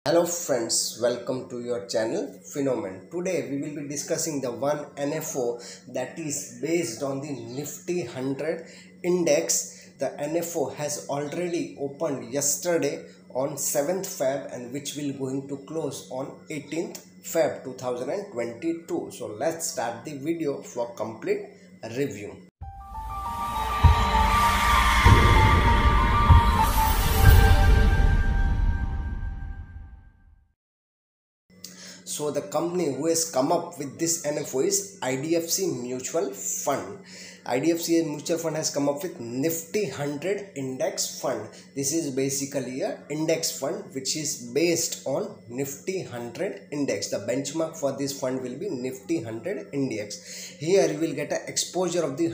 Hello friends, welcome to your channel Phenomen. Today we will be discussing the one NFO that is based on the Nifty 100 index. The NFO has already opened yesterday on 7th Feb and which will going to close on 18th Feb 2022. So let's start the video for complete review. So the company who has come up with this NFO is IDFC Mutual Fund. IDFC Mutual Fund has come up with Nifty 100 Index Fund. This is basically a index fund which is based on Nifty 100 Index. The benchmark for this fund will be Nifty 100 Index. Here you will get an exposure of the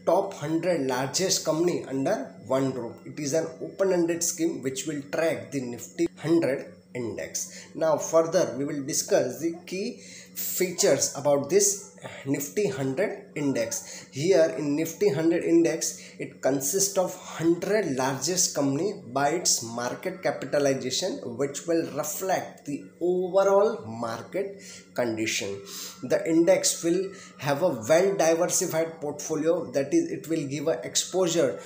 top 100 largest company under one roof. It is an open-ended scheme which will track the Nifty 100 index. Now further we will discuss the key features about this Nifty 100 index. Here in Nifty 100 index, it consists of 100 largest company by its market capitalization, which will reflect the overall market condition. The index will have a well diversified portfolio, that is it will give a exposure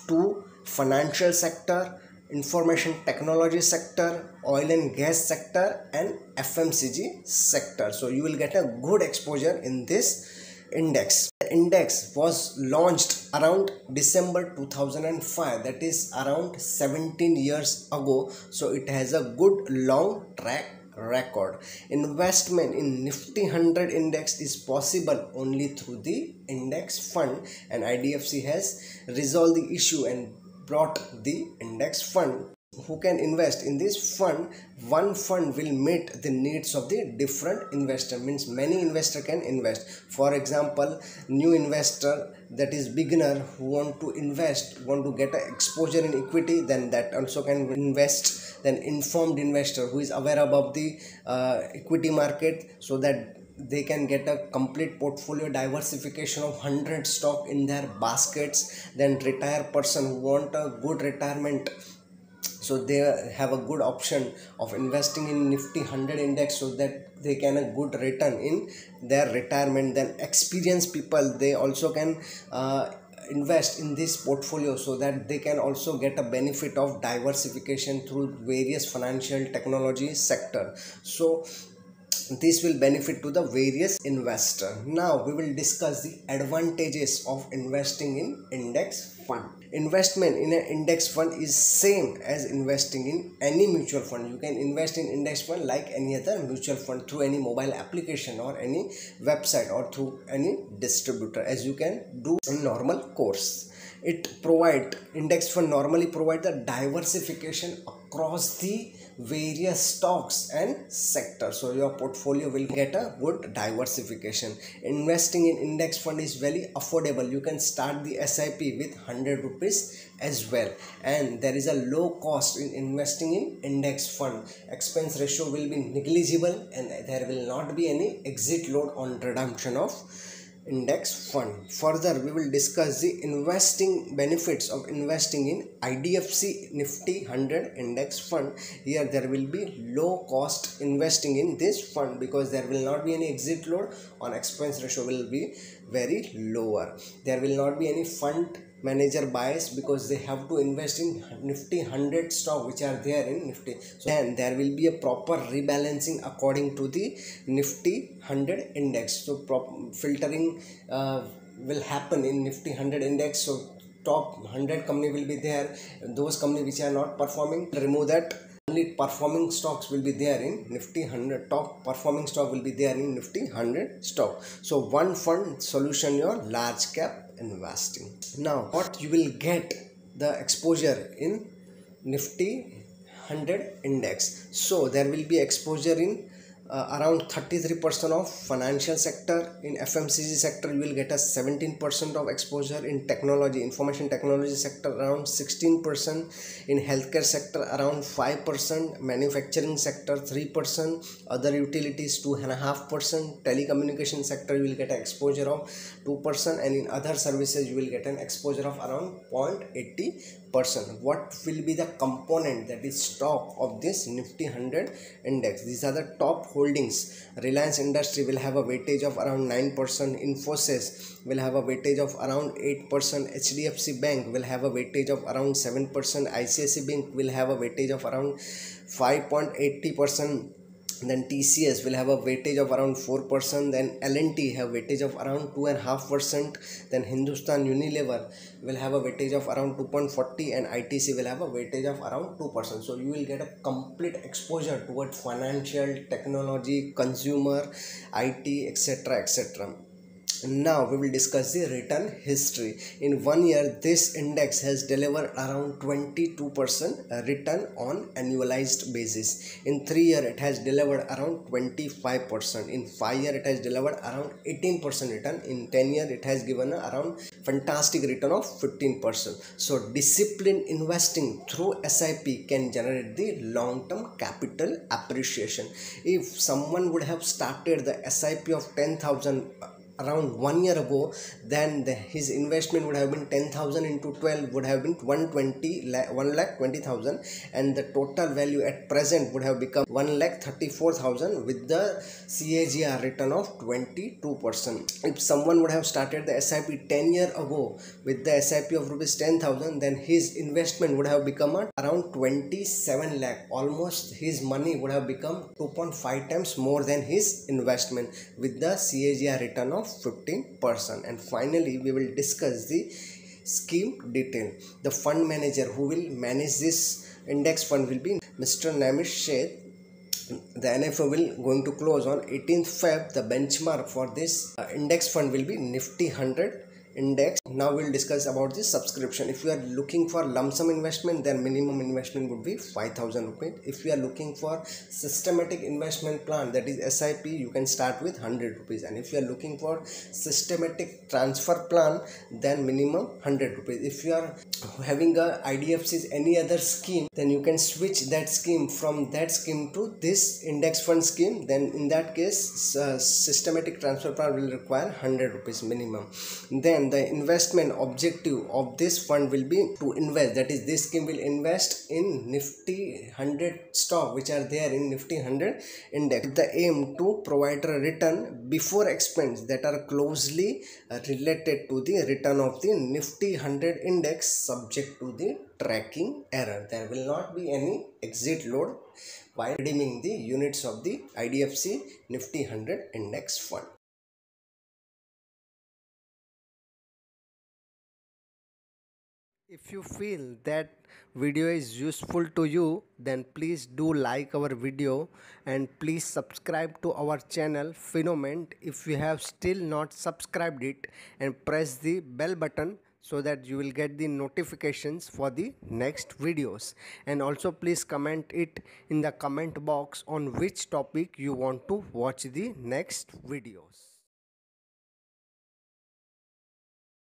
to financial sector, information technology sector, oil and gas sector and FMCG sector. So you will get a good exposure in this index. The index was launched around December 2005, that is around 17 years ago. So it has a good long track record. Investment in Nifty 100 index is possible only through the index fund, and IDFC has resolved the issue and brought the index fund. Who can invest in this fund? One fund will meet the needs of the different investor, means many investor can invest. For example, new investor, that is beginner who want to invest, want to get an exposure in equity, then that also can invest. Then informed investor who is aware about the equity market, so that they can get a complete portfolio diversification of 100 stock in their baskets. Then retired person who want a good retirement, so they have a good option of investing in Nifty 100 index so that they can a good return in their retirement. Then experienced people, they also can invest in this portfolio so that they can also get a benefit of diversification through various financial technology sector. So this will benefit to the various investor. Now we will discuss the advantages of investing in index fund. Investment in an index fund is same as investing in any mutual fund. You can invest in index fund like any other mutual fund through any mobile application or any website or through any distributor, as you can do in normal course. Index fund normally provide the diversification across the various stocks and sectors, so your portfolio will get a good diversification. Investing in index fund is very affordable. You can start the SIP with 100 rupees as well, and there is a low cost in investing in index fund. Expense ratio will be negligible and there will not be any exit load on redemption of index fund. Further we will discuss the investing benefits of investing in IDFC Nifty 100 index fund. Here there will be low cost investing in this fund because there will not be any exit load, on expense ratio will be very lower. There will not be any fund manager bias because they have to invest in Nifty 100 stock which are there in Nifty. So then there will be a proper rebalancing according to the Nifty 100 index. So filtering will happen in Nifty 100 index. So top 100 company will be there. Those company which are not performing, remove that. Only performing stocks will be there in Nifty 100. Top performing stock will be there in Nifty 100 stock. So one fund solution your large cap investing. Now what you will get the exposure in Nifty 100 index. So there will be exposure in around 33% of financial sector. In FMCG sector you will get a 17% of exposure. In technology, information technology sector around 16%. In healthcare sector around 5%. Manufacturing sector 3%. Other utilities 2.5%. Telecommunication sector you will get an exposure of 2%, and in other services you will get an exposure of around 0.80%. 15%. What will be the component that is stock of this Nifty 100 index? These are the top holdings. Reliance Industry will have a weightage of around 9%. Infosys will have a weightage of around 8%. HDFC Bank will have a weightage of around 7%. ICICI Bank will have a weightage of around 5.80%. Then TCS will have a weightage of around 4%. Then L&T have weightage of around 2.5%. Then Hindustan Unilever will have a weightage of around 2.40, and ITC will have a weightage of around 2%. So you will get a complete exposure towards financial, technology, consumer, IT, etc., etc. Now we will discuss the return history. In 1 year, this index has delivered around 22% return on annualized basis. In 3 years, it has delivered around 25%. In 5 years, it has delivered around 18% return. In 10 years, it has given around fantastic return of 15%. So disciplined investing through SIP can generate the long-term capital appreciation. If someone would have started the SIP of 10,000 around 1 year ago, then his investment would have been 10,000 into 12 would have been 1,20,000, and the total value at present would have become 1,34,000 with the CAGR return of 22%. If someone would have started the SIP 10 years ago with the SIP of rupees 10,000, then his investment would have become around 27 lakh. Almost his money would have become 2.5 times more than his investment with the CAGR return of 15%. And finally, we will discuss the scheme detail. The fund manager who will manage this index fund will be Mr. Namish Sheth. The NFO will going to close on 18th Feb. The benchmark for this index fund will be Nifty 100 index. Now we'll discuss about the subscription. If you are looking for lump sum investment, then minimum investment would be 5,000 rupees. If you are looking for systematic investment plan, that is SIP, you can start with 100 rupees. And if you are looking for systematic transfer plan, then minimum 100 rupees. If you are having a IDFC's any other scheme, then you can switch that scheme from that scheme to this index fund scheme. Then in that case, systematic transfer plan will require 100 rupees minimum. Then the investment objective of this fund will be to invest, that is this scheme will invest in Nifty 100 stock which are there in Nifty 100 index, with the aim to provide a return before expense that are closely related to the return of the Nifty 100 index, subject to the tracking error. There will not be any exit load while redeeming the units of the IDFC Nifty 100 index fund. If you feel that video is useful to you, then please do like our video and please subscribe to our channel Phenoment if you have still not subscribed it, and press the bell button so that you will get the notifications for the next videos. And also please comment it in the comment box on which topic you want to watch the next videos.